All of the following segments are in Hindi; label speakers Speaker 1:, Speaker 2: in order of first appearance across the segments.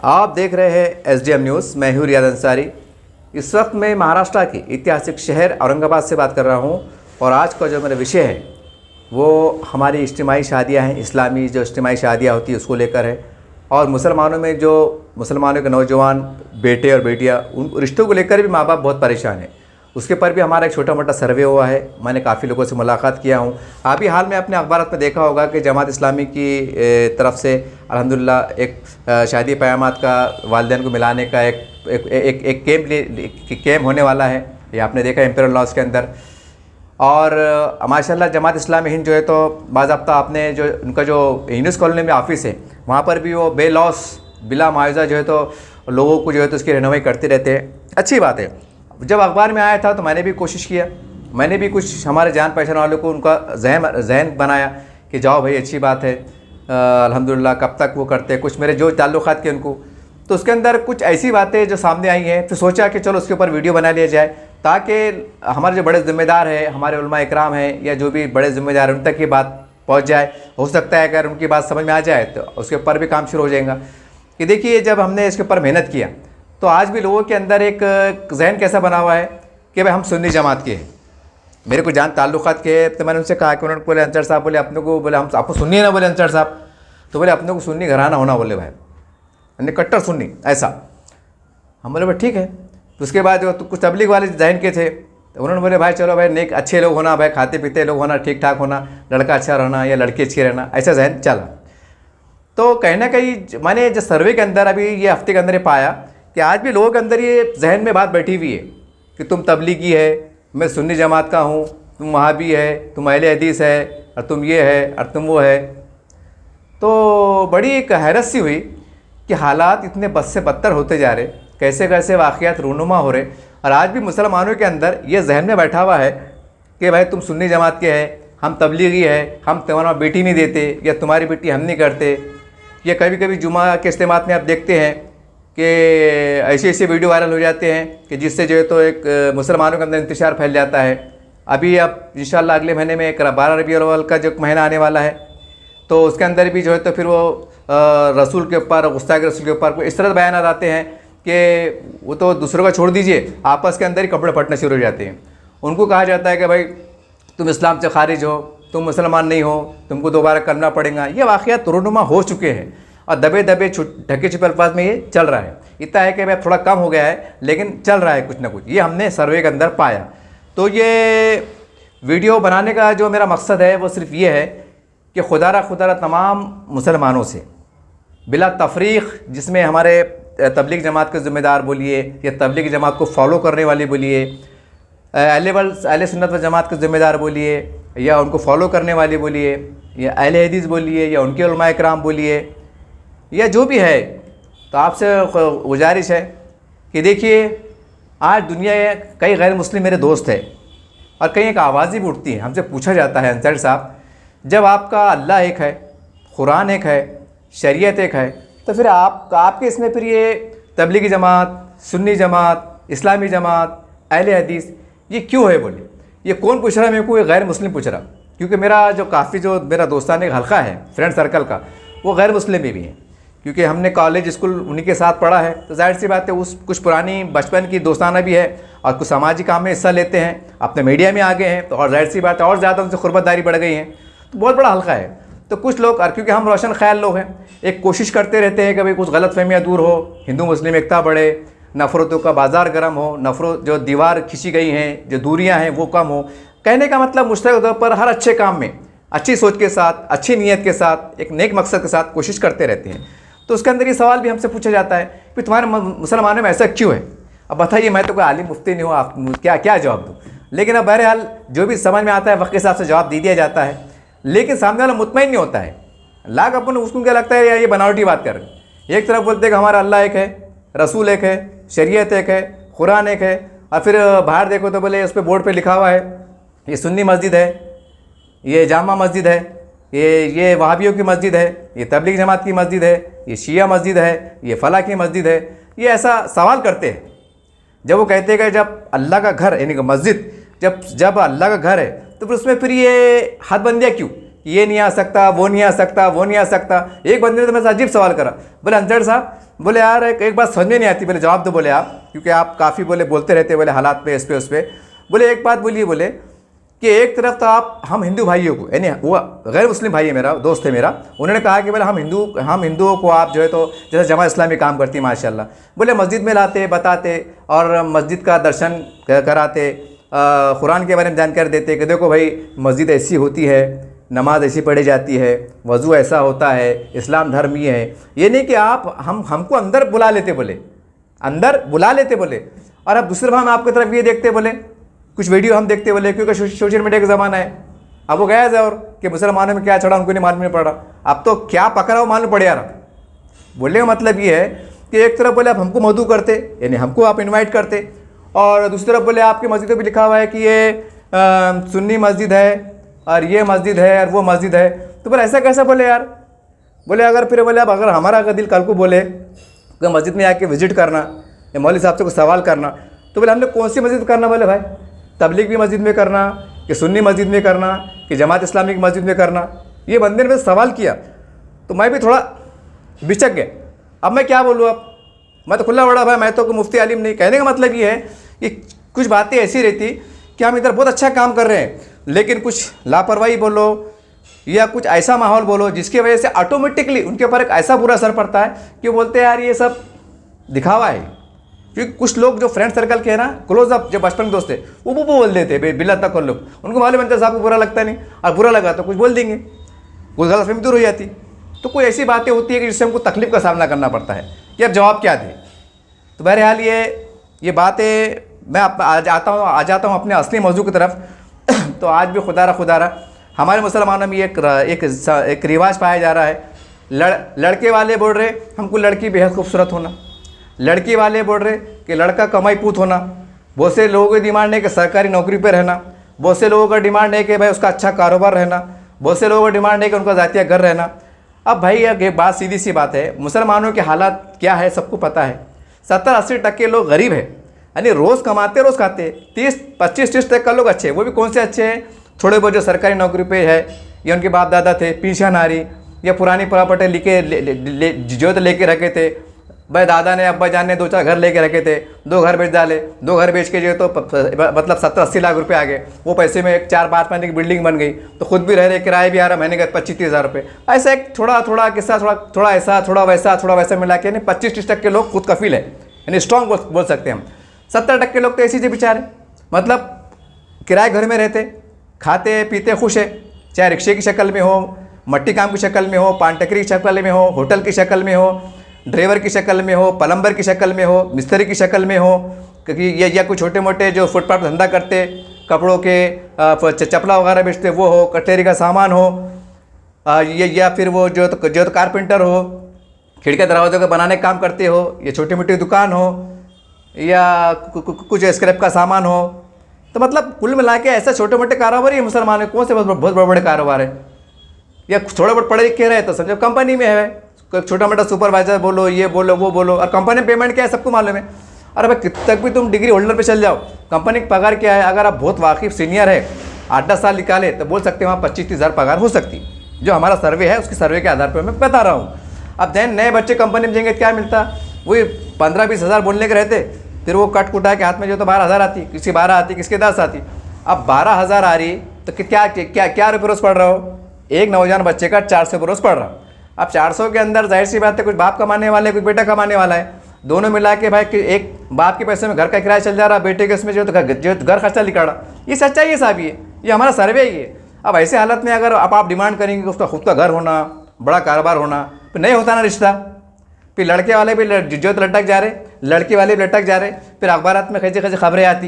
Speaker 1: आप देख रहे हैं एसडीएम न्यूज़। मैं हूँ रियाद अंसारी। इस वक्त मैं महाराष्ट्र के ऐतिहासिक शहर औरंगाबाद से बात कर रहा हूँ और आज का जो मेरा विषय है वो हमारी इज्तिमाई शादियाँ हैं। इस्लामी जो इज्तिमाई शादियाँ होती है उसको लेकर है और मुसलमानों में जो मुसलमानों के नौजवान बेटे और बेटियाँ उन रिश्तों को लेकर भी माँ बाप बहुत परेशान हैं। उसके पर भी हमारा एक छोटा मोटा सर्वे हुआ है। मैंने काफ़ी लोगों से मुलाकात किया हूँ। आप ही हाल में अपने अखबारात में देखा होगा कि जमात इस्लामी की तरफ से अल्हम्दुलिल्लाह एक शादी क़यामत का वालिदैन को मिलाने का एक कैम्प होने वाला है। ये आपने देखा इम्पीरियल लॉज के अंदर। और माशाल्लाह जमात इस्लामी हिंद जो है तो बाज़ाब्ता आपने जो उनका जो यूनुस कॉलोनी में ऑफ़िस है वहाँ पर भी वो बेलॉस बिला मुआवजा जो है तो लोगों को जो है तो उसकी रहनुमाई करते रहते हैं। अच्छी बात है। जब अखबार में आया था तो मैंने भी कोशिश किया, मैंने भी कुछ हमारे जान पहचान वालों को उनका जहन बनाया कि जाओ भाई अच्छी बात है अल्हम्दुलिल्लाह। कब तक वो करते हैं कुछ मेरे जो ताल्लुक़ात के उनको, तो उसके अंदर कुछ ऐसी बातें जो सामने आई हैं। फिर सोचा कि चलो उसके ऊपर वीडियो बना लिया जाए ताकि हमारे जो बड़े ज़िम्मेदार हैं, हमारे उलमा इकराम हैं या जो भी बड़े ज़िम्मेदार हैं उन तक ये बात पहुँच जाए। हो सकता है अगर उनकी बात समझ में आ जाए तो उसके ऊपर भी काम शुरू हो जाएगा। कि देखिए जब हमने इसके ऊपर मेहनत किया तो आज भी लोगों के अंदर एक जहन कैसा बना हुआ है कि भाई हम सुन्नी जमात के हैं। मेरे को जान ताल्लुक़ात के हैं तो मैंने उनसे कहा कि उन्होंने बोले अंसार साहब बोले अपने को, बोले हम आपको सुन्नी है ना, बोले अंसार साहब तो बोले अपने को सुन्नी घराना होना, बोले भाई हमने कट्टर सुन्नी ऐसा। हम बोले भाई ठीक है। तो उसके बाद तो कुछ तबलीग वाले जहन के थे तो उन्होंने बोले भाई चलो भाई नेक अच्छे लोग होना, भाई खाते पीते लोग होना, ठीक ठाक होना, लड़का अच्छा रहना या लड़की अच्छी रहना, ऐसा जहन चला। तो कहीं ना कहीं मैंने जो सर्वे के अंदर अभी ये हफ्ते के अंदर ये पाया कि आज भी लोगों के अंदर ये जहन में बात बैठी हुई है कि तुम तबलीगी है, मैं सुन्नी जमात का हूँ, तुम वहाबी है, तुम अहले हदीस है, और तुम ये है और तुम वो है। तो बड़ी एक हैरत सी हुई कि हालात इतने बद से बदतर होते जा रहे, कैसे कैसे वाक़यात रूनुमा हो रहे। और आज भी मुसलमानों के अंदर ये जहन में बैठा हुआ है कि भाई तुम सुन्नी जमात के हैं, हम तबलीगी है, हम तुम्हारा बेटी नहीं देते या तुम्हारी बेटी हम नहीं करते। या कभी कभी जुमा के इज्तिमात में आप देखते हैं कि ऐसे ऐसे वीडियो वायरल हो जाते हैं कि जिससे जो है तो एक मुसलमानों के अंदर इंतशार फैल जाता है। अभी अब इंशाअल्लाह अगले महीने में एक 12 रबीउल अव्वल का जो महीना आने वाला है तो उसके अंदर भी जो है तो फिर वो रसूल के ऊपर, गुस्ताख रसूल के ऊपर इस तरह बयान आते हैं कि वो तो दूसरों का छोड़ दीजिए, आपस के अंदर ही कपड़े फटने शुरू हो जाते हैं। उनको कहा जाता है कि भाई तुम इस्लाम से खारिज हो, तुम मुसलमान नहीं हो, तुमको दोबारा करना पड़ेगा। ये वाक़यात रूनुमा हो चुके हैं और दबे दबे ढके छुपे अल्फाज में ये चल रहा है। इतना है कि भाई थोड़ा कम हो गया है लेकिन चल रहा है कुछ ना कुछ। ये हमने सर्वे के अंदर पाया। तो ये वीडियो बनाने का जो मेरा मकसद है वो सिर्फ ये है कि खुदारा तमाम मुसलमानों से बिला तफरीक़, जिसमें हमारे तबलीग जमात के ज़िम्मेदार बोलिए या तबलीग जमात को फॉलो करने वाले बोलिए, अहले सुन्नत व जमात के ज़िम्मेदार बोलिए या उनको फॉलो करने वाले बोलिए या अहले हदीस बोलिए या उनके उलमा इकराम बोलिए या जो भी है, तो आपसे गुजारिश है कि देखिए आज दुनिया में कई गैर मुस्लिम मेरे दोस्त हैं और कई एक आवाज़ें भी उठती हैं। हमसे पूछा जाता है अंसारी साहब जब आपका अल्लाह एक है, कुरान एक है, शरीयत एक है, तो फिर आपके इसमें फिर ये तबलीगी जमात, सुन्नी जमात, इस्लामी जमात, अहले हदीस ये क्यों है? बोले ये कौन पूछ रहा है मेरे को? ये गैर मुस्लिम पूछ रहा। क्योंकि मेरा जो काफ़ी जो मेरा दोस्तान एक हल्का है फ्रेंड सर्कल का वो गैर मुस्लिम में भी है, क्योंकि हमने कॉलेज स्कूल उन्हीं के साथ पढ़ा है। तो जाहिर सी बात है उस कुछ पुरानी बचपन की दोस्ताना भी है और कुछ सामाजिक काम में हिस्सा लेते हैं, अपने मीडिया में आ गए हैं तो और जाहिर सी बात है और ज़्यादा उनसे क़ुर्बतदारी बढ़ गई है। तो बहुत बड़ा हल्का है। तो कुछ लोग, और क्योंकि हम रोशन ख्याल लोग हैं, एक कोशिश करते रहते हैं कि भाई कुछ गलतफहमियाँ दूर हो, हिंदू मुस्लिम एकता बढ़े, नफ़रतों का बाज़ार गर्म हो, नफ़रत जो दीवार खींची गई हैं, जो दूरियाँ हैं वो कम हो। कहने का मतलब मुश्तरक तौर पर हर अच्छे काम में अच्छी सोच के साथ, अच्छी नीयत के साथ, एक नेक मकसद के साथ कोशिश करते रहते हैं। तो उसके अंदर ये सवाल भी हमसे पूछा जाता है कि तुम्हारे मुसलमानों में ऐसा क्यों है? अब बताइए, मैं तो कोई आलिम मुफ्ती नहीं हूँ, आप क्या जवाब दूँ। लेकिन अब बहरहाल जो भी समझ में आता है वक्त के हिसाब से जवाब दे दिया जाता है। लेकिन सामने वाला मुतमईन नहीं होता है। लाख अपन उसको क्या लगता है यार ये बनावटी बात कर रहे हैं। एक तरफ बोलते हैं कि हमारा अल्लाह एक है, रसूल एक है, शरीयत एक है, कुरान एक है, और फिर बाहर देखो तो बोले उस पर बोर्ड पे लिखा हुआ है ये सुन्नी मस्जिद है, ये जामा मस्जिद है, ये वहाबियों की मस्जिद है, ये तबलीग जमात की मस्जिद है, ये शिया मस्जिद है, ये फ़ला की मस्जिद है। ये ऐसा सवाल करते हैं जब वो कहते हैं कि जब अल्लाह का घर यानी कि मस्जिद जब अल्लाह का घर है तो फिर उसमें फिर ये हदबंदियाँ क्यों ये नहीं आ सकता, वो नहीं आ सकता, वो नहीं आ सकता। एक बंदे ने तो मेरे से अजीब सवाल करा, बोले अंजड़ साहब, बोले यार एक बात समझ में नहीं आती, बोले जवाब दो बोले आप, क्योंकि आप काफ़ी बोले बोलते रहते बोले हालात पे, इस पे उस पे। बोले एक बात बोलिए, बोले कि एक तरफ तो आप हम हिंदू भाइयों को, यानी वो गैर मुस्लिम भाई है मेरा, दोस्त है मेरा, उन्होंने कहा कि बोले हम हिंदुओं को आप जो है तो जैसे जमात इस्लामी काम करती है माशाल्लाह, बोले मस्जिद में लाते, बताते और मस्जिद का दर्शन कराते, कुरान के बारे में जानकारी देते कि देखो भाई मस्जिद ऐसी होती है, नमाज ऐसी पढ़ी जाती है, वज़ू ऐसा होता है, इस्लाम धर्म ये है। ये नहीं कि आप हमको अंदर बुला लेते, बोले अंदर बुला लेते बोले, और अब दूसरे भाव में आपकी तरफ ये देखते बोले, कुछ वीडियो हम देखते बोले, क्योंकि सोशल मीडिया का ज़माना है। अब वो गया है और कि मुसलमानों में क्या चढ़ा उनको नहीं मालूम नहीं पड़ रहा, अब तो क्या पकड़ा हो मालूम पड़ जा रहा। बोलने का मतलब ये है कि एक तरफ बोले आप हमको मदऊ करते, यानी हमको आप इनवाइट करते, और दूसरी तरफ बोले आपकी मस्जिदों पर लिखा हुआ है कि ये सुन्नी मस्जिद है और ये मस्जिद है और वो मस्जिद है। तो बोले ऐसा कैसा, बोले यार, बोले अगर फिर बोले अब अगर हमारा अगर दिल कल को बोले कि मस्जिद में आके विजिट करना या मौलवी साहब से कुछ सवाल करना, तो बोले हमने कौन सी मस्जिद करना, बोले भाई तबलीग की मस्जिद में करना कि सुन्नी मस्जिद में करना कि जमात इस्लामी की मस्जिद में करना। ये बंदे ने मेरे सवाल किया तो मैं भी थोड़ा बिचक गया। अब मैं क्या बोलूँ, अब मैं तो खुला बड़ा भाई, मैं तो कोई मुफ्ती आलिम नहीं। कहने का मतलब ये है कि कुछ बातें ऐसी रहती कि हम इधर बहुत अच्छा काम कर रहे हैं, लेकिन कुछ लापरवाही बोलो या कुछ ऐसा माहौल बोलो जिसकी वजह से ऑटोमेटिकली उनके ऊपर एक ऐसा बुरा असर पड़ता है कि बोलते हैं यार ये सब दिखावा है। क्योंकि कुछ लोग जो फ्रेंड सर्कल के हैं ना, क्लोजअप जो बचपन के दोस्त थे, वो बोल देते बिला तक लोग, उनको मालूम है साहब को बुरा लगता नहीं, और बुरा लगा तो कुछ बोल देंगे, कुछ गलतफहमी दूर हो जाती। तो कोई ऐसी बातें होती है कि जिससे हमको तकलीफ का सामना करना पड़ता है कि अब जवाब क्या दे। तो बहरहाल ये बातें मैं आ जाता हूँ अपने असली मौजू की तरफ। तो आज भी खुदारा हमारे मुसलमानों में एक रिवाज पाया जा रहा है, लड़के वाले बोल रहे हमको लड़की बेहद खूबसूरत होना, लड़की वाले बोल रहे कि लड़का कमाई पूत होना, बहुत से लोगों की डिमांड है कि सरकारी नौकरी पर रहना, बहुत से लोगों का डिमांड है कि भाई उसका अच्छा कारोबार रहना, बहुत से लोगों का डिमांड है कि उनका ज़ातिया घर रहना। अब भाई ये बात सीधी सी बात है, मुसलमानों के हालात क्या है सबको पता है। 70-80% लोग गरीब है, यानी रोज़ कमाते रोज़ खाते। 30-25-30% का लोग अच्छे, वो भी कौन से अच्छे हैं, थोड़े बहुत जो सरकारी नौकरी पे है या उनके बाप दादा थे, पेंशन आ रही या पुरानी प्रॉपर्टी लेके रखे थे, भाई दादा ने अब्बा जान ने 2-4 घर लेके रखे थे, 2 घर बेच डाले, 2 घर बेच के जो तो मतलब 70-80 लाख रुपए आ गए। वो पैसे में एक 4-5 महीने की बिल्डिंग बन गई, तो खुद भी रह रहे, किराए भी आ रहा, महीने का 25-30 हज़ार रुपये। ऐसा एक थोड़ा किस्सा, थोड़ा ऐसा थोड़ा वैसा मिला के 25-30% के लोग खुद कफील है, यानी स्ट्रॉन्ग बोल सकते हैं हम। 70% लोग तो ऐसे ही बेचारे, मतलब किराए घर में रहते, खाते पीते खुश है, चाहे रिक्शे की शक्ल में हो, मट्टी काम की शक्ल में हो, पान टकरी की शक्ल में हो, होटल की शक्ल में हो, ड्राइवर की शक्ल में हो, प्लम्बर की शक्ल में हो, मिस्त्री की शक्ल में हो, क्योंकि या कुछ छोटे मोटे जो फुटपाथ पर धंधा करते, कपड़ों के चपला वगैरह बेचते वो हो, कटलेरी का सामान हो, या फिर वो जो तो कारपेंटर हो, खिड़की दरवाज़ों का बनाने का काम करते हो, या छोटी मोटी दुकान हो, या कुछ स्क्रैप का सामान हो। तो मतलब कुल मिला के ऐसा छोटे मोटे कारोबार ही मुसलमान है। कौन से बहुत बड़े कारोबार है, या थोड़ा बहुत पढ़े लिखे रहे तो समझो कंपनी में है, कोई छोटा मोटा सुपरवाइजर बोलो, ये बोलो वो बोलो, और कंपनी में पेमेंट क्या है सबको मालूम है। अरे भाई कित तक भी तुम डिग्री होल्डर पे चल जाओ, कंपनी का पगार क्या है, अगर आप बहुत वाकिफ सीनियर है, 8-10 साल निकाले तो बोल सकते हैं वहाँ 25-30 हज़ार पगार हो सकती, जो हमारा सर्वे है उसकी सर्वे के आधार पर मैं बता रहा हूँ। अब देन नए बच्चे कंपनी में जाएंगे क्या मिलता, वही 15-20 हज़ार बोलने के रहते, फिर वो कट कुटा के हाथ में जो तो 12 हज़ार आती, किसकी 12 आती, किसके 10 आती। अब 12 हज़ार आ रही तो क्या रुपये रोज़ पढ़ रहा हो, एक नौजवान बच्चे का 400 रुपये रोज़ पढ़ रहा। अब 400 के अंदर जाहिर सी बात है कुछ बाप कमाने वाले, कुछ बेटा कमाने वाला है, दोनों मिला के भाई एक बाप के पैसे में घर का किराया चल जा रहा, बेटे के उसमें जो तो घर खर्चा निकाला। ये सच्चाई है साहब, ये हमारा सर्वे ही है। अब ऐसे हालत में अगर आप डिमांड करेंगे उसका खुद का घर होना, बड़ा कारोबार होना, फिर नहीं होता ना रिश्ता, फिर लड़के वाले भी जो लटक जा रहे, लड़की वाले भी लटक जा रहे, फिर अखबारात में कैसे कैसे खबरें आती,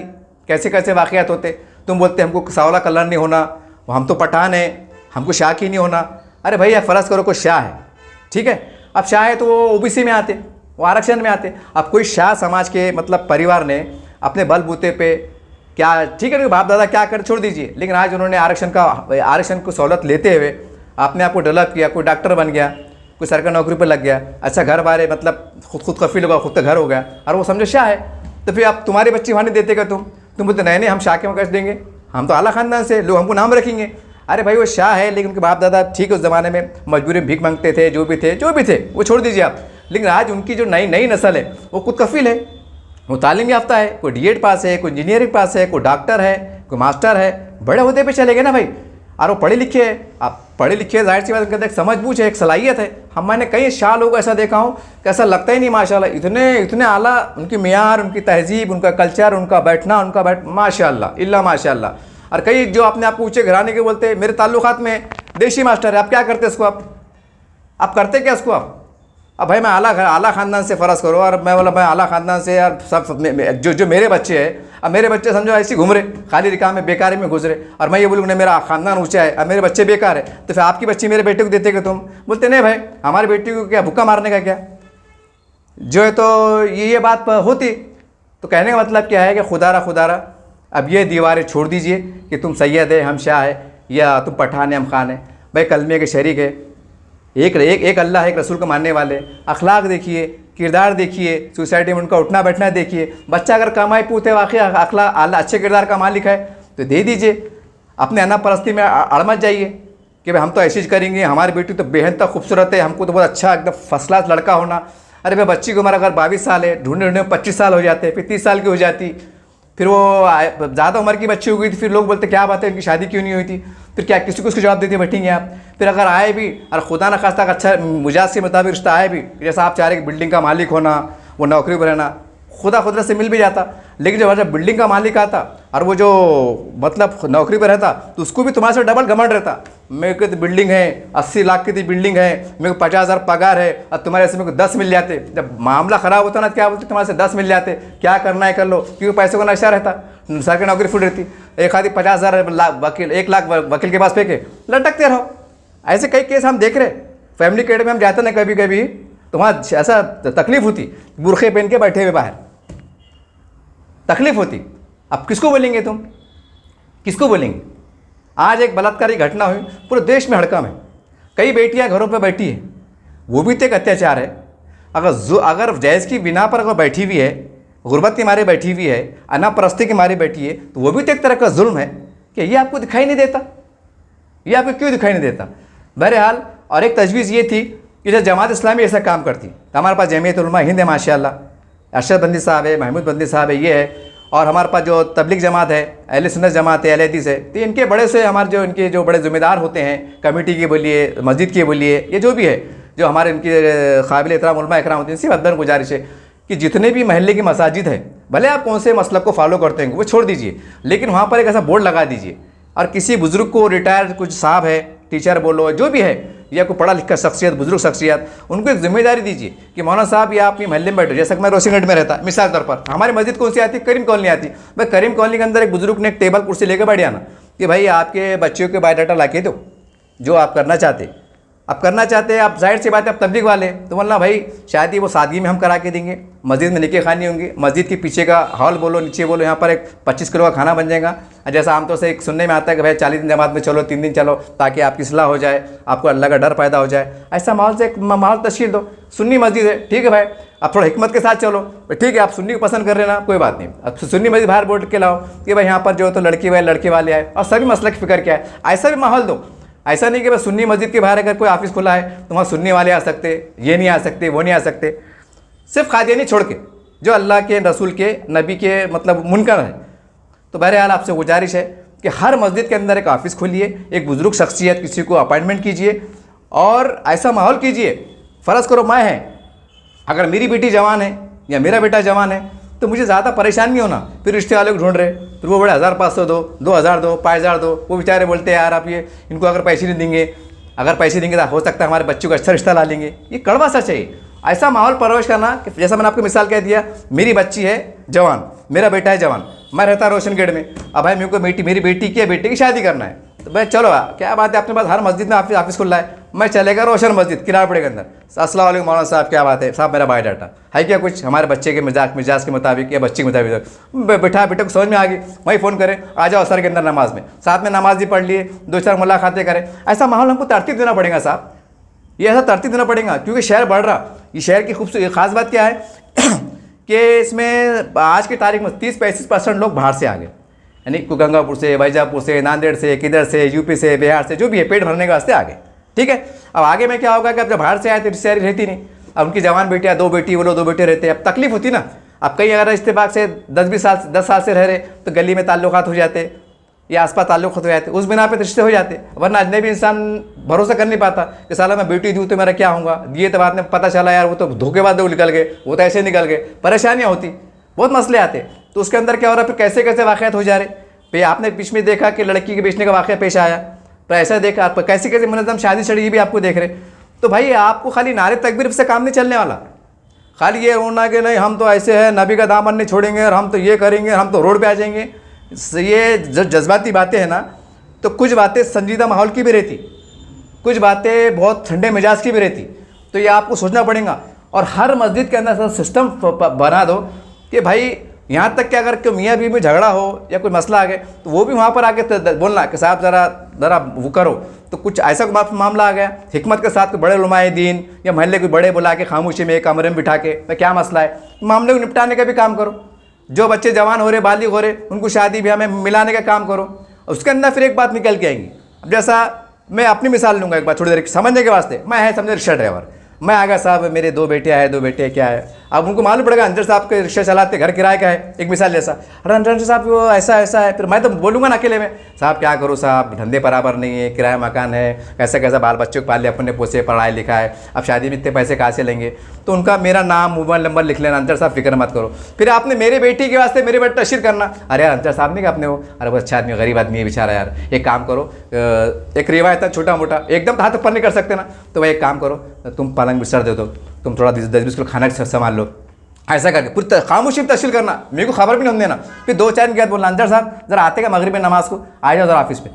Speaker 1: कैसे कैसे वाक़यात होते। तुम बोलते हमको सावला कलर नहीं होना, हम तो पठान है, हमको शाह की नहीं होना। अरे भैया फ़र्ज़ करो कोई शाह है, ठीक है, अब शाह है तो वो ओबीसी में आते, वो आरक्षण में आते। अब कोई शाह समाज के मतलब परिवार ने अपने बलबूते पे क्या, ठीक है बाप दादा क्या कर छोड़ दीजिए, लेकिन आज उन्होंने आरक्षण को सहूलत लेते हुए अपने आप को डेवलप किया, कोई डॉक्टर बन गया, कोई सरकारी नौकरी पर लग गया, अच्छा घर बारे मतलब खुद कफील होगा, खुद का घर हो गया, और वो समझो शाह है। तो फिर आप तुम्हारे बच्चे वहाँ नहीं देते क्या, तुम बोलते नहीं हम शाह के वहाँ कैसे देंगे, हम तो आला ख़ानदान से, लोग हमको नाम रखेंगे। अरे भाई वो शाह है, लेकिन उनके बाप दादा ठीक है उस ज़माने में मजबूरी में भीख मांगते थे, जो भी थे वो छोड़ दीजिए आप। लेकिन आज उनकी जो नई नस्ल है वो खुद कफील है, वो तालीम याफ्ता है, कोई डीएड पास है, कोई इंजीनियरिंग पास है, कोई डॉक्टर है, कोई मास्टर है, बड़े ओहदे पे चले गए ना भाई। और वो पढ़े लिखे हैं, आप पढ़े लिखे जाहिर सी बात उनके अंदर एक समझ बूझ है, एक सलाहियत है। मैंने कई शाह लोग ऐसा देखा हूँ कि ऐसा लगता ही नहीं माशाल्लाह, इतने आला उनकी मियार, उनकी तहजीब, उनका कल्चर, उनका बैठना माशाल्लाह इल्ला माशाल्लाह। और कई जो अपने आप को ऊँचे घराने के बोलते हैं, मेरे ताल्लुकात में देशी मास्टर है, आप क्या करते इसको, आप करते क्या इसको आप? अब भाई मैं आला ख़ानदान से फ़र्ज़ करो, और मैं बोला मैं आला ख़ानदान से यार सब जो मेरे बच्चे हैं, अब मेरे बच्चे समझो ऐसे घूम रहे खाली रिकाम में बेकारी में गुजरे, और मैं ये बोलूँ नहीं मेरा ख़ानदान ऊँचा है, अब मेरे बच्चे बेकार है, तो फिर आपकी बच्ची मेरे बेटे को देते कि तुम बोलते नहीं भाई हमारी बेटी को क्या भुक्का मारने का क्या जो है। तो ये बात होती, तो कहने का मतलब क्या है कि खुदारा अब ये दीवारें छोड़ दीजिए कि तुम सैयद है हम शाह है, या तुम पठान है हम खान है। भाई कलमे के शरीक है, एक अल्लाह है, एक रसूल को मानने वाले। अखलाक देखिए, किरदार देखिए, सोसाइटी में उनका उठना बैठना देखिए। बच्चा अगर कमाई पूते वाकई अखलाक अल्लाह अच्छे किरदार का मालिक है तो दे दीजिए। अपने अना परस्ती में अड़ मत जाइए कि भाई हम तो ऐसी करेंगे, हमारी बेटी तो बेहद तक खूबसूरत है, हमको तो बहुत अच्छा एकदम फर्स्ट क्लास लड़का होना। अरे भाई बच्ची की उम्र अगर 22 साल है, ढूंढने में 25 साल हो जाते, फिर 30 साल की हो जाती, फिर वो ज़्यादा उम्र की बच्ची हो गई थी, फिर लोग बोलते क्या बात है उनकी शादी क्यों नहीं हुई थी, फिर क्या किसी को उसको जवाब देते बैठेंगे आप। फिर अगर आए भी और खुदा न खास्ता अच्छा मिजाज के मुताबिक रिश्ता आए भी, जैसा आप चाह रहे कि बिल्डिंग का मालिक होना, वो नौकरी पर रहना, खुदा खुदरत से मिल भी जाता। लेकिन जब बिल्डिंग का मालिक आता और वो जो मतलब नौकरी पर रहता, तो उसको भी तुम्हारे से डबल घमंड रहता। मेरे को तो बिल्डिंग है, 80 लाख की तो बिल्डिंग है, मेरे को 50,000 पगार है, और तुम्हारे से मेरे को 10 मिल जाते। जब मामला ख़राब होता ना, क्या बोलते तुम्हारे से 10 मिल जाते, क्या करना है कर लो, क्योंकि पैसों का नशा रहता, सरकारी नौकरी फुल रहती। एक आदमी 50,000 वकील 1 लाख वकील के पास फेंके, लटकते रहो। ऐसे कई केस हम देख रहे। फैमिली केड में हम जाते ना कभी कभी, तो वहाँ ऐसा तकलीफ होती, बुरखे पहन के बैठे हुए बाहर तकलीफ होती। अब किसको बोलेंगे तुम, किसको बोलेंगे? आज एक बलात्कारी घटना हुई, पूरे देश में हड़कंप है। कई बेटियां घरों पर बैठी हैं, वो भी तो एक अत्याचार है। अगर जैज़ की बिना पर अगर बैठी हुई है, गुर्बत के मारे बैठी हुई है, अनापरस्ती के मारे बैठी है, तो वो भी तो एक तरह का जुल्म है। कि ये आपको दिखाई नहीं देता? ये आपको क्यों दिखाई नहीं देता? बहरहाल, और एक तजवीज़ ये थी कि जब जमात इस्लामी ऐसा काम करती, तो हमारे पास जमीयत उलमा हिंद है माशाअल्लाह, अरशद बंदी साहब है, महमूद बंदी साहब है, ये है। और हमारे पास जो तबलीग जमात है, अहले सुन्नत जमात है, अहले हदीस है, तो इनके बड़े से हमारे जो इनके जो बड़े ज़िम्मेदार होते हैं, कमेटी के बोलिए, मस्जिद के बोलिए, ये जो भी है, जो हमारे इनके काबिल एहतराम उलमा इकराम होते हैं, इनसे अब्दन गुजारिश है कि जितने भी महल्ले की मसाजिद है, भले आप कौन से मसलक को फॉलो करते हैं वो छोड़ दीजिए, लेकिन वहाँ पर एक ऐसा बोर्ड लगा दीजिए। और किसी बुज़ुर्ग को, रिटायर कुछ साहब है, टीचर बोलो, जो भी है, या कोई पढ़ा लिखा शख्सियत, बुजुर्ग शख्सियत, उनको एक जिम्मेदारी दीजिए कि मौलाना साहब या आप महल्ले में बैठो। जैसा कि मैं रोशनगढ़ में रहता, मिसाल तौर पर हमारी मस्जिद कौन सी आती है, करीम कॉलोनी आती। भाई करीम कॉलोनी के अंदर एक बुजुर्ग ने एक टेबल कुर्सी लेकर बैठ जाना कि भाई आपके बच्चों के बायोडाटा ला के दो, जो आप करना चाहते, आप करना चाहते हैं। आप जाहिर सी बात है आप तबलीग वाले, तो बोलना भाई शायद ही वो सादगी में हम करा के देंगे, मस्जिद में निके खानी होंगी, मस्जिद के पीछे का हॉल बोलो, नीचे बोलो, यहाँ पर एक 25 किलो का खाना बन जाएगा। जैसा आमतौर से एक सुनने में आता है कि भाई 40 दिन जमात में चलो, 3 दिन चलो, ताकि आपकी इस्लाह हो जाए, आपको अल्लाह का डर पैदा हो जाए। ऐसा माहौल से एक माहौल तश्कील दो। सुन्नी मस्जिद है, ठीक है भाई, आप थोड़ा हिकमत के साथ चलो, ठीक है आप सुन्नी को पसंद कर रहे ना, कोई बात नहीं, अब सुन्नी मस्जिद बाहर बोर्ड के लाओ कि भाई यहाँ पर जो तो लड़के वाले आए, और सभी मसला की फिक्र क्या है, ऐसा भी माहौल दो। ऐसा नहीं कि बस सुन्नी मस्जिद के बाहर अगर कोई ऑफिस खुला है तो वहाँ सुन्नी वाले आ सकते, ये नहीं आ सकते, वो नहीं आ सकते, सिर्फ कादियानी छोड़ के, जो अल्लाह के रसूल के नबी के मतलब मुनकर है। तो बहरहाल आपसे गुजारिश है कि हर मस्जिद के अंदर एक ऑफिस खोलिए, एक बुजुर्ग शख्सियत किसी को अपॉइंटमेंट कीजिए, और ऐसा माहौल कीजिए। फ़र्ज़ करो मैं है, अगर मेरी बेटी जवान है या मेरा बेटा जवान है, तो मुझे ज़्यादा परेशान नहीं होना। फिर रिश्ते वाले को ढूंढ रहे, फिर वो बड़े 1500 दो, 2000 दो, 5000 दो, वो बेचारे बोलते हैं यार आप ये इनको अगर पैसे नहीं देंगे, अगर पैसे देंगे तो हो सकता है हमारे बच्चों का अच्छा रिश्ता ला लेंगे। ये कड़वा सच है। ऐसा माहौल परवरिश करना कि जैसा मैंने आपको मिसाल कह दिया, मेरी बच्ची है जवान, मेरा बेटा है जवान, मैं रहता रोशनगढ़ में, अब भाई मेरे को मेरी बेटी की बेटे की शादी करना है, तो भाई चलो क्या बात है, अपने पास हर मस्जिद में ऑफिस खुला है, मैं चलेगा रोशन मस्जिद किराड़पड़े के अंदर, अस्सलाम वालेकुम मौलाना साहब, क्या बात है साहब, मेरा बायोडाटा है क्या कुछ हमारे बच्चे के मिजाज के मुताबिक या बच्चे के मुताबिक, बैठा बेटे को समझ में आ गई, वही फ़ोन करें आ जाओ सर के अंदर नमाज में, साथ में नमाज भी पढ़ लिए, 2-4 मुलाकातें करें। ऐसा माहौल हमको तरतीब देना पड़ेगा साहब, ये ऐसा तरतीब देना पड़ेगा, क्योंकि शहर बढ़ रहा। ये शहर की खूबसूरत ख़ास बात क्या है कि इसमें आज की तारीख में 30-35% लोग बाहर से आ गए। यानी गंगापुर से, वैजापुर से, नांदेड़ से, किधर से, यूपी से, बिहार से, जो भी है, पेट भरने के वास्ते आ गए। ठीक है, अब आगे में क्या होगा कि अब जब बाहर से आए तो रिश्तेदारी रहती नहीं। अब उनकी जवान बेटियाँ, 2 बेटी, वो लोग 2 बेटे रहते हैं, अब तकलीफ होती ना। अब कहीं अगर इत्तेफाक से 10 साल से रह रहे तो गली में ताल्लुकात हो जाते या आसपास ताल्लुक हो जाते, उस बिना पे रिश्ते हो जाते। वरना अजनबी इंसान भरोसा कर नहीं पाता कि साला मैं बेटी दूँ तो मेरा क्या होगा, दिए तो बाद में पता चला यार वो तो धोखेबाज लोग निकल गए, वो तो ऐसे निकल गए, परेशानियाँ होती, बहुत मसले आते। तो उसके अंदर क्या हो रहा है, फिर कैसे कैसे वाक़यात हो जा रहे। भाई आपने बीच में देखा कि लड़की के बेचने का वाक़या पेश आया, तो ऐसा देखा आप कैसे कैसे मुनज़्ज़म शादी चढ़ी, ये भी आपको देख रहे। तो भाई आपको खाली नारे तकबीर से काम नहीं चलने वाला। खाली ये रोना कि नहीं हम तो ऐसे हैं, नबी का दामन नहीं छोड़ेंगे और हम तो ये करेंगे, हम तो रोड पे आ जाएंगे, ये जो जज्बाती बातें हैं ना, तो कुछ बातें संजीदा माहौल की भी रहती, कुछ बातें बहुत ठंडे मिजाज की भी रहती। तो ये आपको सोचना पड़ेगा। और हर मस्जिद के अंदर ऐसा सिस्टम बना दो कि भाई यहाँ तक कि अगर कोई मियाँ बीवी में झगड़ा हो या कोई मसला आ गया तो वो भी वहाँ पर आके बोलना कि साहब ज़रा वो करो। तो कुछ ऐसा मामला आ गया, हिकमत के साथ कोई बड़े उलमाए दीन या महल्ले कोई बड़े बुला के खामोशी में एक कमरे में बिठा के तो क्या मसला है, मामले को निपटाने का भी काम करो। जो बच्चे जवान हो रहे, बालिग हो रहे, उनको शादी ब्याह में मिलाने का काम करो। उसके अंदर फिर एक बात निकल के आएंगी। अब जैसा मैं अपनी मिसाल लूँगा एक बार थोड़ी देर समझने के वास्ते। मैं है समझे रिक्शा ड्राइवर, मैं आ गया साहब मेरे 2 बेटियाँ हैं, 2 बेटे क्या है। अब उनको मालूम पड़ेगा अंजर साहब के रिक्शा चलाते, घर किराए का है, एक मिसाल जैसा। अरे अंजर साहब वो ऐसा ऐसा है, फिर मैं तो बोलूँगा ना अकेले में, साहब क्या करूँ साहब, धंधे बराबर नहीं है, किराया मकान है, कैसा कैसा बाल बच्चों को पाल लिया अपने, पोसे पढ़ाई लिखा है, अब शादी में इतने पैसे कहाँ से लेंगे। तो उनका मेरा नाम मोबाइल नंबर लिख लेना, अंजर साहब फिक्र मत करो। फिर आपने मेरे बेटी के वास्ते मेरे बेटे तशरीर करना, अरे यार अंजर साहब नहीं कि अपने वो, अरे वो अच्छा आदमी, गरीब आदमी है बेचारा यार, एक काम करो, एक रिवायत है छोटा मोटा, एकदम हाथ ऊपर नहीं कर सकते ना, तो भाई एक काम करो तुम पलंग बिस्तर दे दो, तुम थोड़ा 10-20 किलो खाना संभाल लो, ऐसा करके पूरी खामोशी में तशकील करना, मेरे को खबर भी नहीं होने देना। फिर 2-4 दिन के बाद बोलना अंजर साहब ज़रा आते का मगरिब में नमाज को आ जाओ ज़रा ऑफिस पे,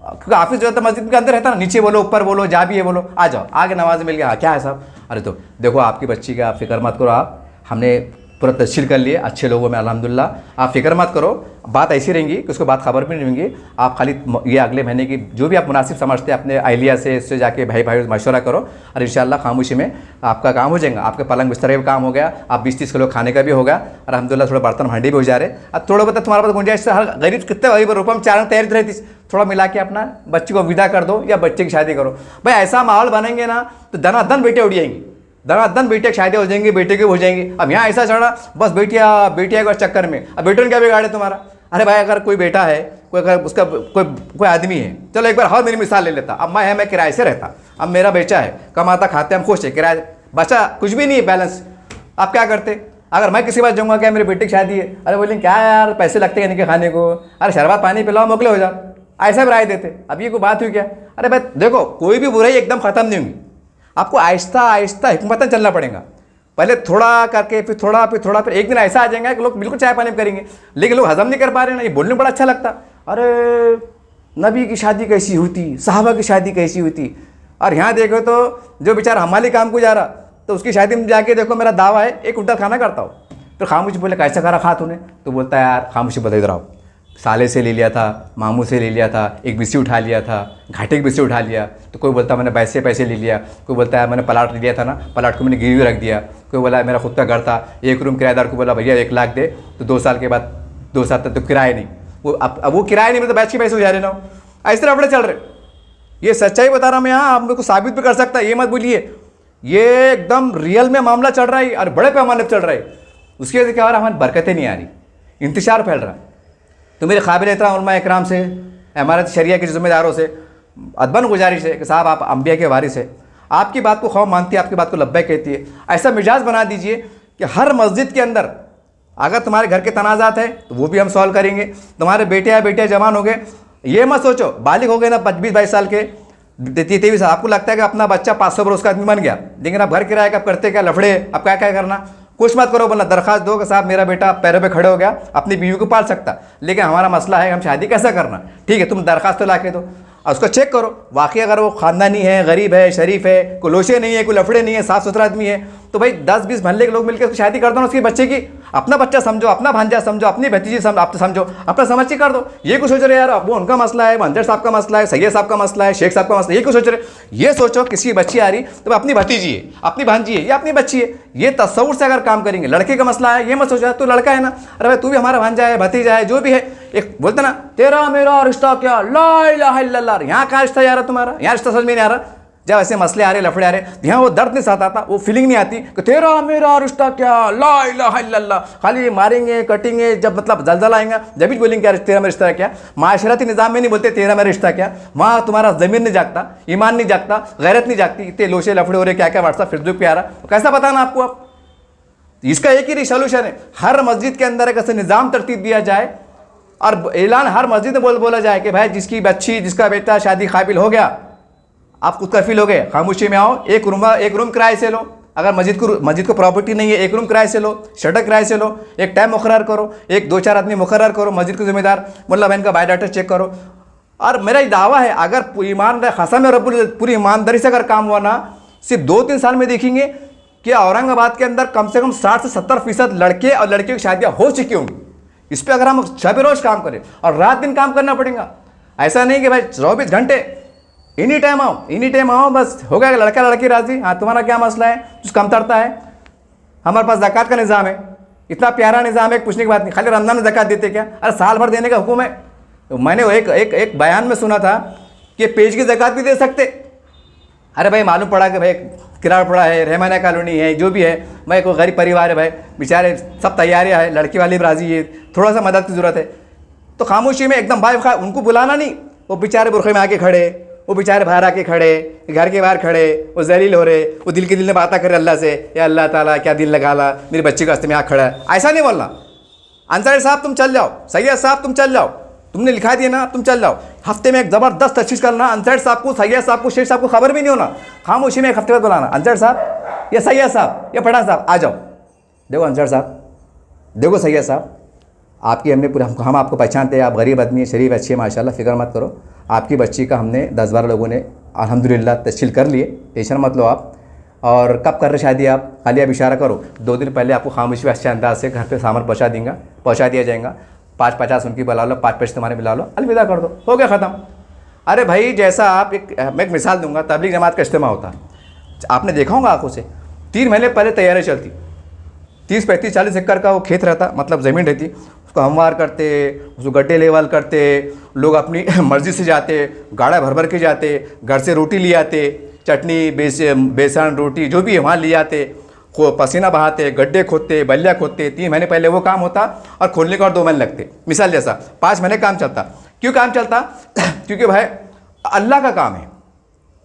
Speaker 1: क्योंकि ऑफिस जो है मस्जिद के अंदर रहता ना, नीचे बोलो ऊपर बोलो जहाँ भी है बोलो, आ जाओ आगे नमाज मिल गया। क्या है साहब, अरे तो देखो आपकी बच्ची का आप फिक्र मत करो, आप हमने पूरा तस्हील कर लिए अच्छे लोगों में अल्हम्दुलिल्लाह, आप फिक्र मत करो, बात ऐसी रहेंगी कि उसको बात खबर भी नहीं होंगी। आप खाली ये अगले महीने की जो भी आप मुनासिब समझते हैं अपने अहलिया से, इससे जाके भाई मशवरा करो और इंशाअल्लाह खामोशी में आपका काम हो जाएगा। आपके पलंग बिस्तर का भी काम हो गया, आप 20-30 किलो खाने का भी होगा और अल्हम्दुलिल्लाह थोड़ा बर्तन भांडी भी हो जा रहे। अब थोड़ा बहुत तुम्हारा पास गुंजाइश से, हर गरीब कितने गरीब रुपये में 4 तैयारी रहती, थोड़ा मिला के अपना बच्ची को विदा कर दो या बच्चे की शादी करो। भाई ऐसा माहौल बनेंगे ना तो दनादन बेटे उड़ जाएंगी, दनादन बेटे की शादी हो जाएंगी, बेटे की हो जाएंगी। अब यहाँ ऐसा चढ़ा बस बेटिया के चक्कर में, अब बेटों ने क्या बिगाड़े तुम्हारा। अरे भाई अगर कोई बेटा है, कोई अगर उसका कोई आदमी है, चलो एक बार और मेरी मिसाल ले लेता। अब मैं किराए से रहता, अब मेरा बेचा है, कमाता खाते हम खुश है, किराए बचा कुछ भी नहीं है बैलेंस। आप क्या करते, अगर मैं किसी बात जाऊँगा क्या मेरे बेटे की शादी है, अरे बोलेंगे क्या यार पैसे लगते हैं इनके खाने को, अरे शरबत पानी पिलाओ मोकले हो जाओ, ऐसा भी राय देते। अब ये कोई बात हुई क्या। अरे भाई देखो कोई भी बुराई एकदम ख़त्म नहीं होगी, आपको आहिस्ता आहिस्ता हिकमतन चलना पड़ेगा। पहले थोड़ा करके फिर थोड़ा फिर एक दिन ऐसा आ जाएगा कि लोग बिल्कुल चाय पानी करेंगे, लेकिन लोग हजम नहीं कर पा रहे ना। ये बोलने में बड़ा अच्छा लगता, अरे नबी की शादी कैसी होती, सहाबा की शादी कैसी होती। और यहाँ देखो तो जो बेचारा हमारे काम को जा रहा, तो उसकी शादी में जाके देखो मेरा दावा है एक उल्टा खाना करता हो। फिर खामोशी बोले कैसा करा खा तूने, तो बोलता है यार खामोशी बता इधर आओ, साले से ले लिया था, मामू से ले लिया था, एक बिस्सी उठा लिया था, घाटे की बिस्सी उठा लिया। तो कोई बोलता मैंने पैसे ले लिया, कोई बोलता है मैंने प्लाट लिया था ना, प्लाट को मैंने गिरवी रख दिया, कोई बोला मेरा खुद का घर था, 1 रूम किराएदार को बोला भैया 1 लाख दे, तो 2 साल के बाद 2 साल तक तो किराया नहीं, वो अब वो किराया नहीं, मतलब बैच के पैसे हो जा रहे ना, इस तरह अपने चल रहे। ये सच्चाई बता रहा मैं, यहाँ आप लोग को साबित भी कर सकता है, ये मत बोलिए, ये एकदम रियल में मामला चल रहा है और बड़े पैमाने पर चल रहा है। उसकी वजह से क्या हो रहा है, हमारी बरकतें नहीं आ रही, इंतशार फैल रहा है। तो मेरे काबिल एहतराम उलमा इकराम से, इमारत शरिया के ज़िम्मेदारों से अदबन गुजारिश है कि साहब आप अंबिया के वारिस है, आपकी बात को खौफ मानती है, आपकी बात को लब्बैक कहती है। ऐसा मिजाज बना दीजिए कि हर मस्जिद के अंदर अगर तुम्हारे घर के तनाज़ात है तो वो भी हम सॉल्व करेंगे। तुम्हारे बेटे जवान हो गए, ये मत सोचो बालिग हो गए ना 25-22 साल के, 23 साल, आपको लगता है कि अपना बच्चा 500 बरस का आदमी बन गया, लेकिन आप घर किराए का करते क्या लफड़े, अब क्या क्या करना, कुछ मत करो, बोलना दरख्वास्त दो कि साहब मेरा बेटा पैरों पे खड़े हो गया, अपनी बीवी को पाल सकता, लेकिन हमारा मसला है हम शादी कैसा करना। ठीक है तुम दरख्वास्त तो ला के दो और उसको चेक करो, वाकई अगर वो ख़ानदानी है, गरीब है, शरीफ है, कोई लोशे नहीं है, कोई लफड़े नहीं है, साफ़ सुथरा आदमी है, तो भाई 10-20 महल्ले के लोग मिलकर उसकी शादी कर दो ना उसके बच्चे की। अपना बच्चा समझो, अपना भांजा समझो, अपनी भतीजी आप समझो, अपना समझ के कर दो। ये कुछ सोच रहे यार वो उनका मसला है, मंजर साहब का मसला है, सैयद साहब का मसला है, शेख साहब का मसला है, ये कुछ सोच रहे। ये सोचो किसी बच्ची आ रही तो अपनी भतीजी है, अपनी भांजी है, या अपनी बच्ची है, ये तस्वुर से अगर काम करेंगे। लड़के का मसला है ये मत सोचा तू लड़का है ना, अरे भाई तू भी हमारा भांजा है, भतीजा है, जो भी है। एक बोलते ना तेरा मेरा रिश्ता क्या, ला इलाहा इल्लल्लाह। यहाँ का रिश्ता यार तुम्हारा, यहाँ रिश्ता समझ में नहीं आ रहा। जब ऐसे मसले आ रहे, लफड़े आ रहे, यहाँ वो दर्द नहीं सहता था, वो फीलिंग नहीं आती कि तेरा मेरा रिश्ता क्या, ला इलाहा इल्लल्लाह। खाली मारेंगे कटेंगे, जब मतलब जलजला आएगा जब भी बोलेंगे क्या तेरा मेरा रिश्ता क्या। माशरती निज़ाम में नहीं बोलते तेरा मेरा रिश्ता क्या, वहाँ तुम्हारा ज़मीर नहीं जागता, ईमान नहीं जागता, गैरत नहीं जागती। इतने लोशे लफड़े हो रहे, क्या क्या व्हाट्सअप फेसबुक पे आ रहा, तो कैसा बताना आपको। आप इसका एक ही सोल्यूशन है, हर मस्जिद के अंदर एक ऐसा निज़ाम तरतीब दिया जाए और ऐलान हर मस्जिद में बोला जाए कि भाई जिसकी बच्ची जिसका बेटा शादी काबिल हो गया, आप खुद कफील हो गए, खामोशी में आओ, एक रूम किराए से लो। अगर मस्जिद को प्रॉपर्टी नहीं है, एक रूम किराए से लो, शटर किराए से लो, एक टाइम मुकर्रर करो, एक 2-4 आदमी मुकर्रर करो, मस्जिद के जिम्मेदार मुल्ला बहन का बायोडाटा चेक करो। और मेरा दावा है अगर ईमान कसम रब्बुल पूरी ईमानदारी से अगर काम हुआ ना, सिर्फ 2-3 साल में देखेंगे कि औरंगाबाद के अंदर कम से कम 60 से 70% लड़के और लड़कियों की शादियाँ हो चुकी होंगी। इस पर अगर हम शब रोज़ काम करें और रात दिन काम करना पड़ेगा। ऐसा नहीं कि भाई 24 घंटे एनी टाइम आओ बस हो गया, लड़का लड़की राजी। हाँ तुम्हारा क्या मसला है, कुछ कम तरता है, हमारे पास ज़कात का निज़ाम है, इतना प्यारा निज़ाम है, पूछने की बात नहीं। खाली रमज़ान में ज़कात देते क्या, अरे साल भर देने का हुक्म है। तो मैंने एक बयान में सुना था कि पेज की ज़कात भी दे सकते। अरे भाई मालूम पड़ा कि भाई किराया पड़ा है, रहमाना कॉलोनी है, जो भी है, भाई कोई गरीब परिवार है, भाई बेचारे सब तैयारियाँ है, लड़की वाली भी राजी है, थोड़ा सा मदद की ज़रूरत है। तो खामोशी में एकदम भाई उनको बुलाना नहीं, वो बेचारे बुरखे में आके खड़े, वो बेचारे बाहर आके खड़े, घर के बाहर खड़े, वो जलील हो रहे, वो दिल के दिल में बातें करे अल्लाह से, या अल्लाह ताला क्या दिल लगा ला, मेरे बच्चे के वास्ते में आँख खड़ा है। ऐसा नहीं बोलना। अंसारी साहब तुम चल जाओ, सैयद साहब तुम चल जाओ, तुमने लिखा दिया ना तुम चल जाओ। हफ्ते में एक ज़बरदस्त तशखीस करना, अंसारी साहब को, सैयद साहब को, शेख साहब को खबर भी नहीं होना, खामोशी में एक हफ्ते बाद बुलाना, अंसारी साहब या सैयद साहब या पठान साहब आ जाओ। देखो अंसारी साहब, देखो सैयद साहब, आपकी हमने पूरा हम आपको पहचानते हैं, आप गरीब आदमी है, शरीफ अच्छी है माशाल्लाह, फिक्र मत करो। आपकी बच्ची का हमने 10-12 लोगों ने अल्हम्दुलिल्लाह तस्हील कर लिए, टेंशन मत लो आप। और कब कर रहे शादी आप, खाली आप इशारा करो, 2 दिन पहले आपको खामोशी अच्छे अंदाज से घर पे सामान पहुँचा दिया जाएगा। 5-50 उनकी बुला लो, 5 पैसे तुम्हारे मिला लो, अलविदा कर दो, हो गया ख़त्म। अरे भाई जैसा आप मैं एक मिसाल दूंगा, तबलीग जमात का इज्तिमा होता, आपने देखा होगा आंखों से, 3 महीने पहले तैयारी चलती, 30-35-40 एकड़ का वो खेत रहता, मतलब ज़मीन रहती, उसको हमवार करते, उसको गड्ढे लेवल करते, लोग अपनी मर्ज़ी से जाते, गाड़ा भर भर के जाते, घर से रोटी ले आते, चटनी बेसन रोटी जो भी है वहाँ ले आते, पसीना बहाते, गड्ढे खोदते, बल्लियाँ खोदते। 3 महीने पहले वो काम होता और खोलने का और 2 महीने लगते। मिसाल जैसा 5 महीने काम चलता। क्यों काम चलता? क्योंकि भाई अल्लाह का काम है,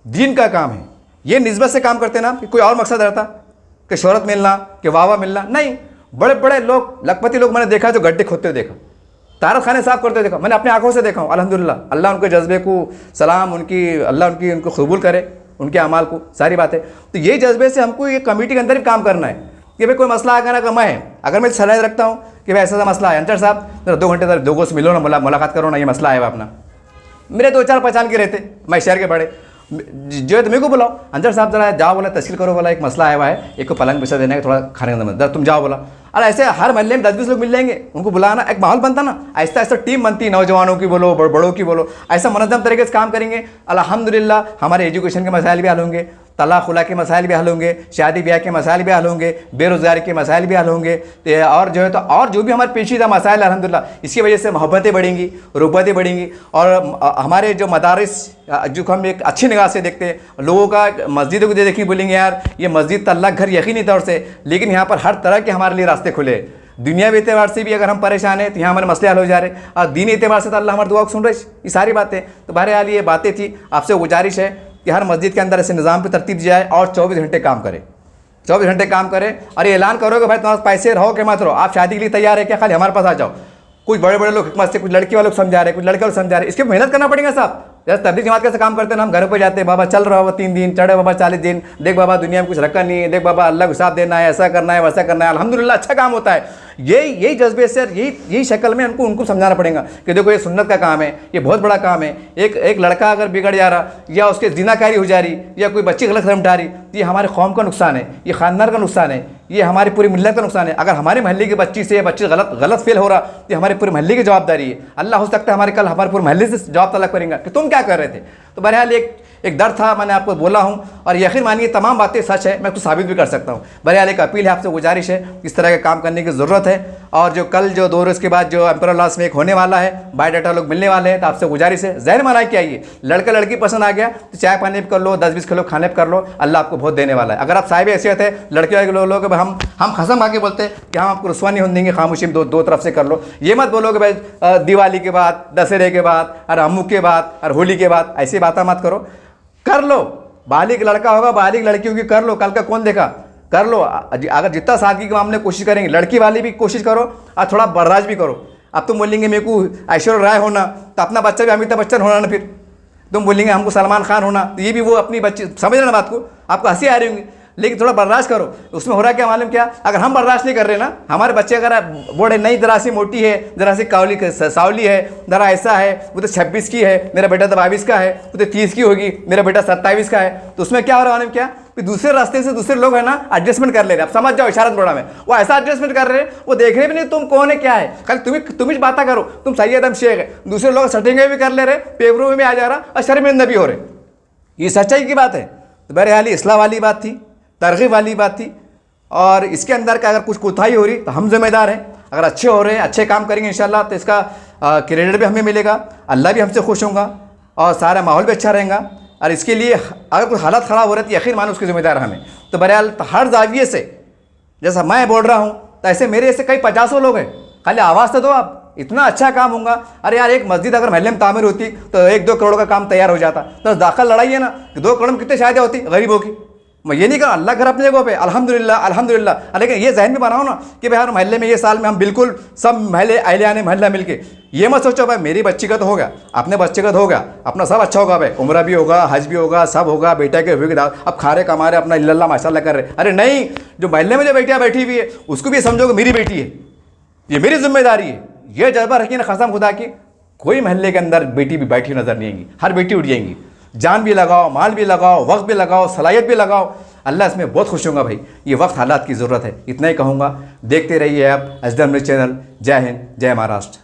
Speaker 1: दीन का काम है। ये निस्बत से काम करते ना, कि कोई और मकसद रहता कि शोहरत मिलना, कि वाह मिलना, नहीं। बड़े बड़े लोग, लखपति लोग मैंने देखा जो गड्ढे खोदते हुए देखा, तारक खाने साफ करते देखा, मैंने अपनी आंखों से देखा हूँ। अल्हम्दुलिल्लाह, अल्लाह उनके जज्बे को सलाम, अल्लाह उनको कबूल करे, उनके अमाल को, सारी बातें। तो ये जज्बे से हमको ये कमेटी के अंदर भी काम करना है कि भाई कोई मसला आएगा ना, कमा है, अगर मैं सलाह रखता हूँ कि भाई ऐसा मसला है, अंसर साहब जरा 2 घंटे तक 2 से मिलो ना, मुलाकात करो ना, ये मसला है अपना। मेरे 2-4 पहचान के रहते, मैं शहर के बड़े जो है, तो मेरे को बुलाओ, अंसर साहब जरा जाओ, बोला तस्कील करो, बोला एक मसला आया हुआ है, एक को पलंग बिछा देना है, थोड़ा खाने का जरा तुम जाओ, बोला। और ऐसे हर मोहल्ले में 10-20 लोग मिल जाएंगे, उनको बुलाना, एक माहौल बनता ना, ऐसा ऐसा टीम बनती, नौजवानों की बोलो, बड़ों की बोलो, ऐसा मुनज़्ज़म तरीके से काम करेंगे। अल्हम्दुलिल्लाह हमारे एजुकेशन के मसाइल भी हल होंगे, तलाक़ खुला के मसाइल भी हल होंगे, शादी ब्याह के मसाइल भी हल होंगे, बेरोज़गारी के मसाइल भी हल होंगे, और जो है तो और जो भी हमारे पेचीदा मसाइल, अल्हम्दुलिल्लाह इसकी वजह से मोहब्बतें बढ़ेंगी, रुब्बतें बढ़ेंगी। और हमारे जो मदारिस जो हम एक अच्छी निगाह से देखते हैं, लोगों का मस्जिदों को देखी बोलेंगे यार ये मस्जिद तो अल्लाह घर यकीनी तौर से, लेकिन यहाँ पर हर तरह के हमारे लिए रास्ते खुले। दुनियावी एतबार से भी अगर हम परेशान हैं तो यहाँ हमारे मसले हल हो जा रहे, और दीनी एतबार से तो अल्लाह हमारी दुआ को सुन रहे। ये सारी बातें तो बहरहाल ये बातें थी। आपसे गुजारिश है कि हर मस्जिद के अंदर ऐसे निज़ाम पर तरतीब दी जाए और 24 घंटे काम करे, 24 घंटे काम करें। और ये ऐलान करो कि भाई तुम्हारे पैसे रहो कि मत रहो, आप शादी के लिए तैयार है क्या, खाली हमारे पास आ जाओ। कुछ बड़े बड़े लोग हिकमत से, कुछ लड़की वालों को समझा रहे, कुछ लड़के वालों समझा रहे, इसके मेहनत करना पड़ेगा साहब। जैसे तबलीग जमात कैसे काम करते हैं ना, हम घरों पर जाते हैं, बाबा चल रहा बाबा 3 दिन, चढ़े बाबा 40 दिन, देख बाबा दुनिया में कुछ रखा नहीं है, देख बाबा अल्लाह को हिसाब देना है, ऐसा करना है, वैसा करना है। अल्हम्दुलिल्लाह अच्छा काम होता है, यही जज्बे से यही शक्ल में उनको समझाना पड़ेगा कि देखो ये सुन्नत का काम है, ये बहुत बड़ा काम है। एक लड़का अगर बिगड़ जा रहा या उसके जिनाकारी हो जा रही या कोई बच्ची गलत कदम उठा रही तो ये हमारे कौम का नुकसान है, ये ख़ानदान का नुकसान है, ये हमारी पूरी मिल्लत का नुकसान है। अगर हमारे मोहल्ले की बच्ची से बच्ची गलत फेल हो रहा तो ये हमारे पूरे मोहल्ले की जवाबदारी है। अल्लाह हो सकता है हमारे पूरे मोहल्ले से जवाब तलब करेंगे कि तुम क्या कर रहे थे। तो बहरहाल एक डर था, मैंने आपको बोला हूँ और यकीन मानिए तमाम बातें सच है, मैं उसको साबित भी कर सकता हूँ। बहरहाल एक अपील है आपसे, गुजारिश है, इस तरह के काम करने की ज़रूरत है। और जो कल जो 2 रोज़ के बाद जो एम्परर लॉस में एक होने वाला है, बायोडाटा लोग मिलने वाले हैं, तो आपसे गुजारिश है जहर बना के आइए। लड़का लड़की पसंद आ गया तो चाय पानी भी कर लो, 10-20 किलो खाने पर कर लो, अल्लाह आपको बहुत देने वाला है। अगर आप साहिब हैसियत है लड़के वाले लोग हम खसम खा के बोलते हैं कि हम आपको रुसवा नहीं होने देंगे, खामोशी में दो तरफ से कर लो। ये मत बोलो कि भाई दिवाली के बाद, दशहरे के बाद और अम्मू के बाद और होली के बाद, ऐसी बातें मत करो। कर लो, बालिग लड़का होगा बालिग लड़की होगी, कर लो, कल का कौन देखा, कर लो। अगर जितना सादगी के मामले कोशिश करेंगे, लड़की वाली भी कोशिश करो और थोड़ा बर्दाश्त भी करो। अब तुम बोलेंगे मेरे को ऐश्वर्या राय होना तो अपना बच्चा भी अमिताभ बच्चन होना ना, फिर तुम बोलेंगे हमको सलमान खान होना तो ये भी वो अपनी बच्ची, समझ लेना बात को, आपको हंसी आ रही होंगी लेकिन थोड़ा बर्दाश्त करो। उसमें हो रहा क्या मालूम क्या, अगर हम बर्दाश्त नहीं कर रहे ना, हमारे बच्चे अगर बोले नहीं ज़रा सी मोटी है, ज़रा सी सावली है, ज़रा ऐसा है, वो तो 26 की है, मेरा बेटा तो 22 का है, वो तो 30 की होगी, मेरा बेटा 27 का है, तो उसमें क्या हो रहा है मालूम क्या, फिर दूसरे रास्ते से दूसरे लोग है ना एडजस्टमेंट कर ले रहे हैं। आप समझ जाओ इशारत बड़ा में, वो ऐसा एडजस्टमेंट कर रहे हैं, वो देख रहे भी नहीं तुम कौन है क्या है, खाली तुम ही बातें करो, तुम सैयद हम शेख है, दूसरे लोग सेटिंग भी कर ले रहे, पेपरों में भी आ जा रहा और शर्मिंदा भी हो रहे। ये सच्चाई की बात है। तो बहरहाल इस्लाह वाली बात थी, तरगीब वाली बात थी, और इसके अंदर का अगर कुछ कोताही हो रही तो हम जिम्मेदार हैं। अगर अच्छे हो रहे हैं, अच्छे काम करेंगे इंशाल्लाह तो इसका क्रेडिट भी हमें मिलेगा, अल्लाह भी हमसे खुश होगा और सारा माहौल भी अच्छा रहेगा। और इसके लिए अगर कोई हालत ख़राब हो रही है तो यकीन मानो उसकी जिम्मेदार हमें। तो बहरहाल हर जाविये से जैसा मैं बोल रहा हूँ तो ऐसे मेरे ऐसे कई 50 लोग हैं, खाली आवाज़ तो दो आप, इतना अच्छा काम होगा। अरे यार एक मस्जिद अगर महल्ले में तामीर होती तो 1-2 करोड़ का काम तैयार हो जाता। तो दाखिल लड़ाई है ना कि 2 करोड़ में कितने शायद होती गरीबों की। मैं ये नहीं कहा अल्लाह घर अपने जगह पे अल्हम्दुलिल्लाह अल्हम्दुलिल्लाह, लेकिन ये जहन में बनाओ ना कि भाई हर महल्ले में ये साल में हम बिल्कुल सब महल्ले अहले आने महल्ला मिलके, ये मत सोचो भाई मेरी बच्ची का तो होगा, अपने बच्चे का तो होगा, अपना सब अच्छा होगा, भाई उम्रा भी होगा, हज भी होगा, सब होगा, बेटा के हुए अब खारे कमा रहे अपना इल्लल्लाह माशाल्लाह कर रहे। अरे नहीं, जो महल्ले में जो बेटियाँ बैठी हुई है उसको भी समझो कि मेरी बेटी है, ये मेरी जिम्मेदारी है। ये जज्बा रखिए ना कसम खुदा की, कोई महल्ले के अंदर बेटी भी बैठी नजर नहीं आएंगी, हर बेटी उठ जाएंगी। जान भी लगाओ, माल भी लगाओ, वक्त भी लगाओ, सलाहियत भी लगाओ, अल्लाह इसमें बहुत खुश होगा। भाई ये वक्त हालात की ज़रूरत है, इतना ही कहूँगा। देखते रहिए आप एसडीएम न्यूज़ चैनल। जय हिंद, जय महाराष्ट्र।